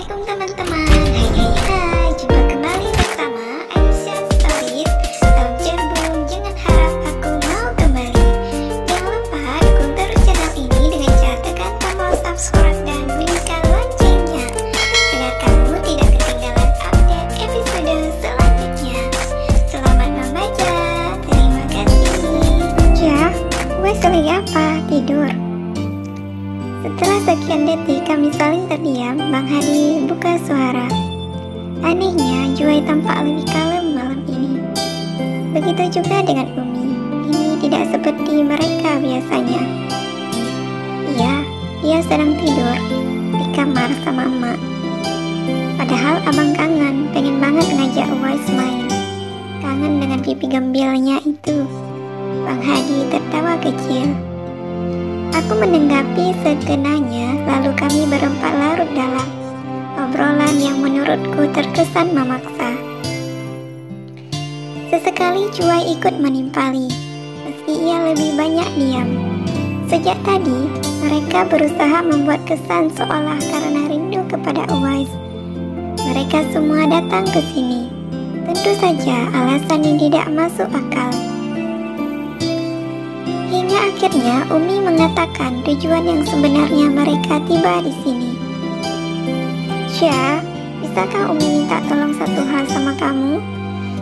Assalamualaikum teman-teman. Hai, jumpa kembali bersama Aisyah Stories. Salam cerbung, jangan harap aku mau kembali. Jangan lupa dukung terus channel ini dengan cara tekan tombol subscribe dan bunyikan loncengnya agar kamu tidak ketinggalan update episode selanjutnya. Selamat membaca. Terima kasih. Ya, gue lagi apa? Tidur. Setelah sekian detik kami saling terdiam, Bang Hadi buka suara. Anehnya, Juwai tampak lebih kalem malam ini. Begitu juga dengan Umi. Ini tidak seperti mereka biasanya. Iya, dia sedang tidur di kamar sama emak. Padahal abang kangen, pengen banget ngajak Uwais main. Kangen dengan pipi gembilnya itu. Bang Hadi tertawa kecil. Aku menanggapi sekenanya, lalu kami berempat larut dalam obrolan yang menurutku terkesan memaksa. Sesekali Juwai ikut menimpali, meski ia lebih banyak diam. Sejak tadi, mereka berusaha membuat kesan seolah karena rindu kepada Uwais. Mereka semua datang ke sini. Tentu saja alasan yang tidak masuk akal. Hingga akhirnya Umi mengatakan tujuan yang sebenarnya mereka tiba di sini. Syah, bisakah Umi minta tolong satu hal sama kamu?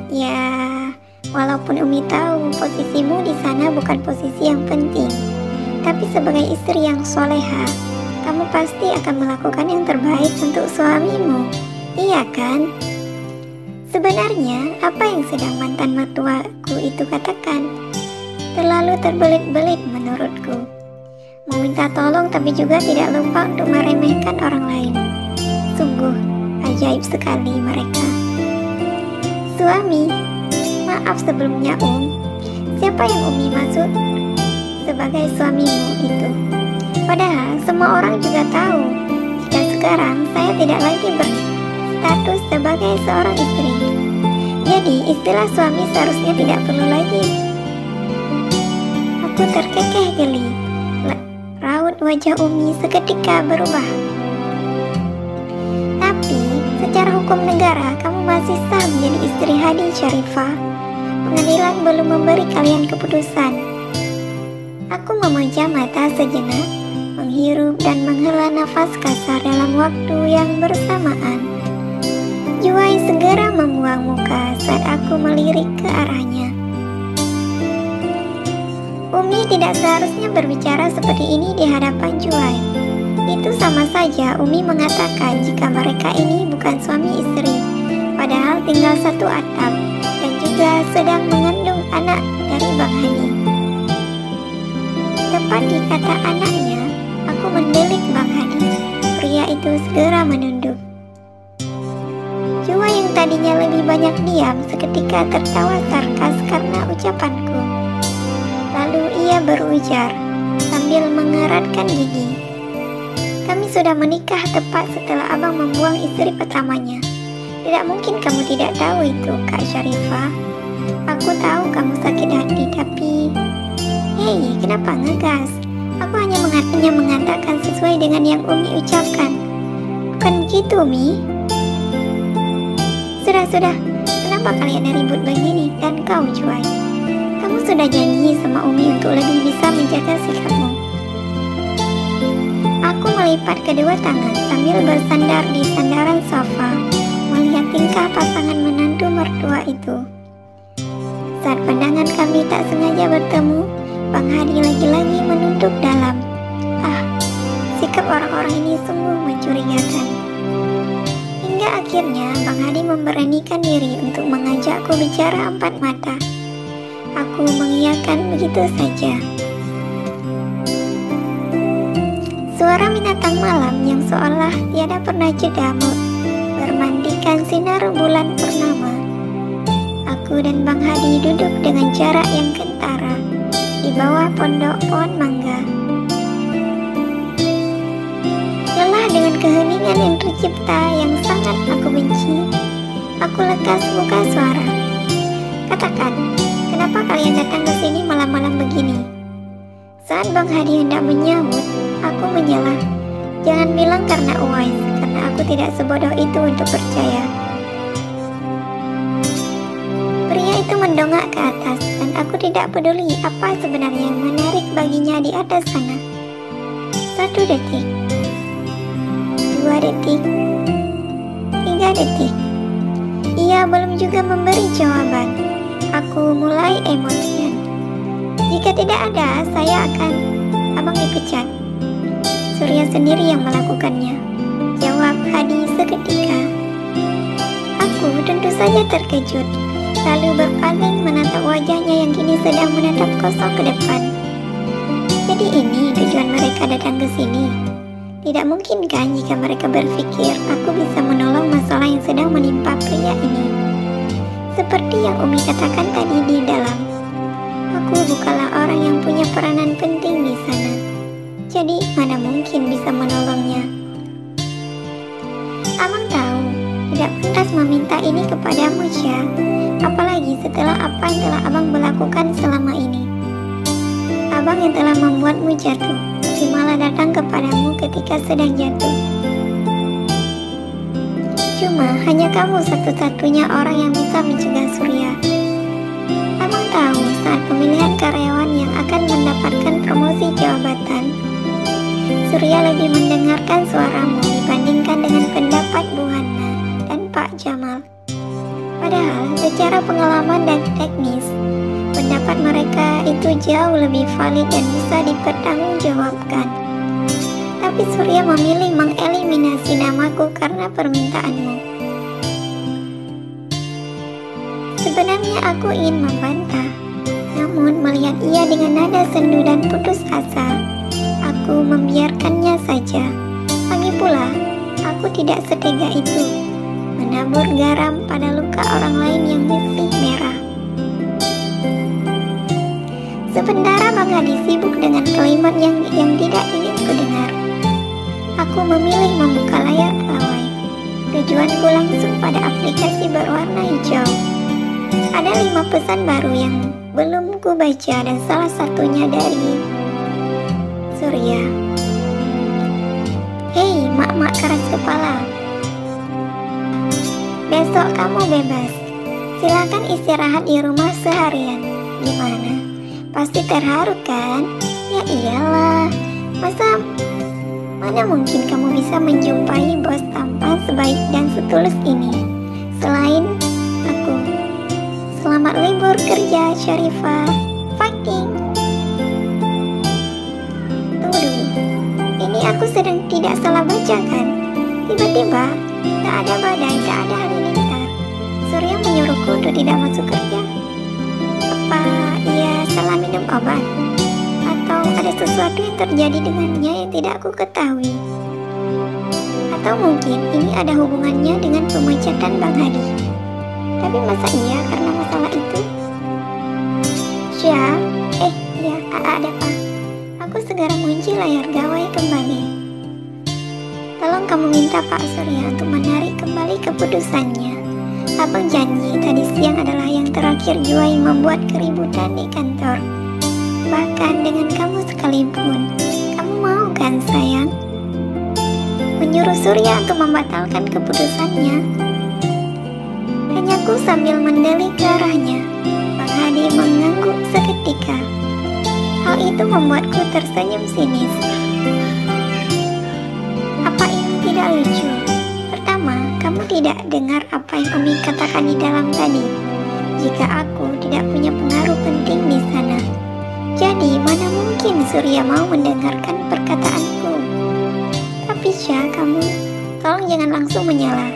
Ya, walaupun Umi tahu posisimu di sana bukan posisi yang penting, tapi sebagai istri yang soleha, kamu pasti akan melakukan yang terbaik untuk suamimu. Iya kan? Sebenarnya apa yang sedang mantan mertuaku itu katakan? Terlalu terbelit-belit menurutku. Meminta tolong tapi juga tidak lupa untuk meremehkan orang lain. Sungguh ajaib sekali mereka. Suami, maaf sebelumnya siapa yang Umi maksud sebagai suamimu itu? Padahal semua orang juga tahu jika sekarang saya tidak lagi berstatus sebagai seorang istri. Jadi istilah suami seharusnya tidak perlu lagi. Aku terkekeh geli. Raut wajah Umi seketika berubah. Tapi secara hukum negara kamu masih sah menjadi istri Hadi Syarifah. Pengadilan belum memberi kalian keputusan. Aku memejam mata sejenak, menghirup dan menghela nafas kasar dalam waktu yang bersamaan. Juwai segera membuang muka saat aku melirik ke arahnya. Umi tidak seharusnya berbicara seperti ini di hadapan Juwai. Itu sama saja Umi mengatakan jika mereka ini bukan suami istri, padahal tinggal satu atap dan juga sedang mengandung anak dari Bang Hadi. Tepat di kata anaknya, aku mendelik Bang Hadi. Pria itu segera menunduk. Juwai yang tadinya lebih banyak diam seketika tertawa sarkas karena ucapanku. Lalu ia berujar sambil mengeratkan gigi. Kami sudah menikah tepat setelah abang membuang istri pertamanya. Tidak mungkin kamu tidak tahu itu, Kak Syarifah. Aku tahu kamu sakit hati, tapi... Hei, kenapa ngegas? Aku hanya mengatakan sesuai dengan yang Umi ucapkan. Bukan gitu, Mi? Sudah. Kenapa kalian ribut begini? Dan kau, Juwai? Kamu sudah janji sama Umi untuk lebih bisa menjaga sikapmu. Aku melipat kedua tangan sambil bersandar di sandaran sofa, melihat tingkah pasangan menantu mertua itu. Saat pandangan kami tak sengaja bertemu, Bang Hadi lagi-lagi menunduk dalam. Sikap orang-orang ini sungguh mencurigakan. Hingga akhirnya Bang Hadi memberanikan diri untuk mengajakku bicara empat mata. Aku mengiyakan begitu saja. Suara binatang malam yang seolah tiada pernah jeda bermandikan sinar bulan purnama. Aku dan Bang Hadi duduk dengan jarak yang kentara di bawah pondok pohon mangga. Lelah dengan keheningan yang tercipta yang sangat aku benci, aku lekas buka suara. Katakan, kenapa kalian datang ke sini malam-malam begini? Saat Bang Hadi hendak menyahut, aku menyela. Jangan bilang karena Uwais, karena aku tidak sebodoh itu untuk percaya. Pria itu mendongak ke atas dan aku tidak peduli apa sebenarnya yang menarik baginya di atas sana. 1 detik, 2 detik, 3 detik. Ia belum juga memberi jawaban. Aku mulai emosian. Jika tidak ada, saya akan abang dipecat. Surya sendiri yang melakukannya, jawab Hadi seketika. Aku tentu saja terkejut, lalu berpaling menatap wajahnya yang kini sedang menatap kosong ke depan. Jadi ini tujuan mereka datang ke sini. Tidak mungkin kan jika mereka berpikir aku bisa menolong masalah yang sedang menimpa pria ini. Seperti yang Umi katakan tadi di dalam, aku bukanlah orang yang punya peranan penting di sana. Jadi mana mungkin bisa menolongnya. Abang tahu, tidak pantas meminta ini kepadamu, Syah. Apalagi setelah apa yang telah abang melakukan selama ini. Abang yang telah membuatmu jatuh, tapi malah datang kepadamu ketika sedang jatuh. Cuma hanya kamu satu-satunya orang yang bisa mencegah Surya. Abang tahu saat pemilihan karyawan yang akan mendapatkan promosi jabatan, Surya lebih mendengarkan suaramu dibandingkan dengan pendapat Bu Hana dan Pak Jamal. Padahal secara pengalaman dan teknis, pendapat mereka itu jauh lebih valid dan bisa dipertanggungjawabkan. Tapi Surya memilih mengeliminasi namaku karena permintaanmu. Sebenarnya aku ingin membantah, namun melihat ia dengan nada sendu dan putus asa, aku membiarkannya saja. Lagi pula, aku tidak setega itu menabur garam pada luka orang lain yang masih merah. Sementara Bang Hadi sibuk dengan kalimat yang tidak ingin kudengar, aku memilih membuka layar gawai. Tujuanku langsung pada aplikasi berwarna hijau. Ada 5 pesan baru yang belum ku baca dan salah satunya dari Surya. Hei mak-mak keras kepala, besok kamu bebas. Silakan istirahat di rumah seharian. Gimana? Pasti terharu kan? Ya iyalah, mana mungkin kamu bisa menjumpai bos tampan sebaik dan setulus ini selain aku. Selamat libur kerja, Syarifah. Fighting. Tunggu dulu, ini aku sedang tidak salah baca kan? Tiba-tiba, tak ada badai, tak ada halilintar, Surya menyuruhku untuk tidak masuk kerja. Apa ia salah minum obat? Atau ada sesuatu yang terjadi dengannya yang tidak aku ketahui? Atau mungkin ini ada hubungannya dengan pemecatan Bang Hadi? Tapi masa iya karena masalah itu? Syah, iya, ada apa? Aku segera mengunci layar gawai kembali. Tolong kamu minta Pak Surya untuk menarik kembali keputusannya. Abang janji tadi siang adalah yang terakhir Juwai membuat keributan di kantor. Bahkan dengan kamu sekalipun. Kamu mau kan sayang? Menyuruh Surya untuk membatalkan keputusannya. Tanyaku sambil mendelik ke arahnya. Bang Hadi mengangguk seketika. Hal itu membuatku tersenyum sinis. Apa ini tidak lucu? Pertama, kamu tidak dengar apa yang Umi katakan di dalam tadi. Jika aku tidak punya pengaruh penting di sana, jadi mana mungkin Surya mau mendengarkan perkataanku? Tapi Syah, kamu tolong jangan langsung menyela.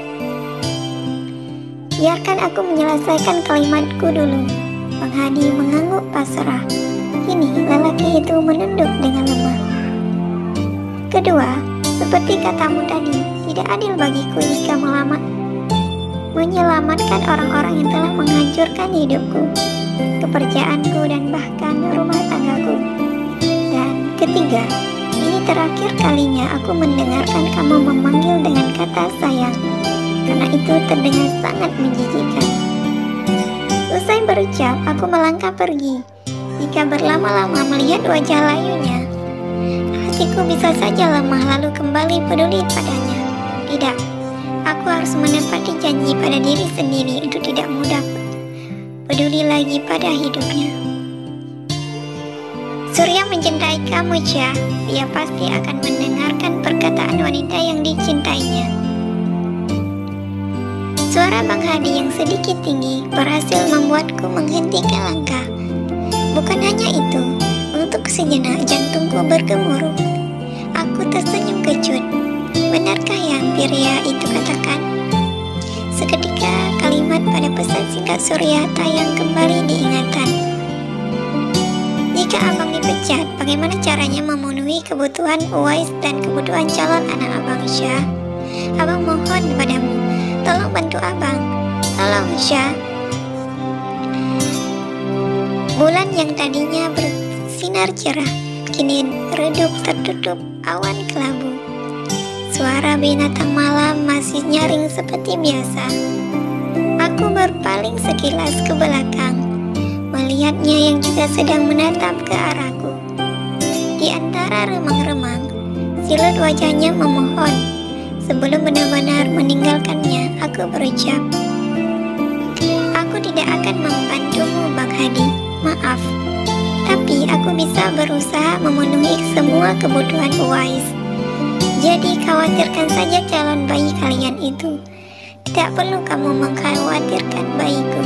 Biarkan aku menyelesaikan kalimatku dulu. Bang Hadi mengangguk pasrah. Kini lelaki itu menunduk dengan lemah. Kedua, seperti katamu tadi, tidak adil bagiku jika menyelamatkan orang-orang yang telah menghancurkan hidupku, kepercayaanku, dan bahkan rumah tanggaku. Dan ketiga, ini terakhir kalinya aku mendengarkan kamu memanggil dengan kata sayang, karena itu terdengar sangat menjijikkan. Usai berucap, aku melangkah pergi. Jika berlama-lama melihat wajah layunya, hatiku bisa saja lemah lalu kembali peduli padanya. Tidak, aku harus menepati janji pada diri sendiri untuk tidak mudah peduli lagi pada hidupnya. Surya mencintai kamu, Syah. Dia pasti akan mendengarkan perkataan wanita yang dicintainya. Suara Bang Hadi yang sedikit tinggi berhasil membuatku menghentikan langkah. Bukan hanya itu, untuk sejenak jantungku bergemuruh. Aku tersenyum kecut. Benarkah yang pria itu katakan? Seketika kalimat pada pesan singkat Surya tayang kembali diingatan. Jika abang dipecat, bagaimana caranya memenuhi kebutuhan Uwais dan kebutuhan calon anak abang, Syah? Abang mohon padamu, tolong bantu abang. Tolong, Syah. Bulan yang tadinya bersinar cerah, kini redup tertutup awan kelabu. Suara binatang malam masih nyaring seperti biasa. Aku berpaling sekilas ke belakang, melihatnya yang juga sedang menatap ke arahku. Di antara remang-remang, silut wajahnya memohon. Sebelum benar-benar meninggalkannya, aku berucap, "Aku tidak akan membantumu, Bang Hadi. Maaf. Tapi aku bisa berusaha memenuhi semua kebutuhan Uwais. Jadi khawatirkan saja calon bayi kalian itu. Tidak perlu kamu mengkhawatirkan bayiku."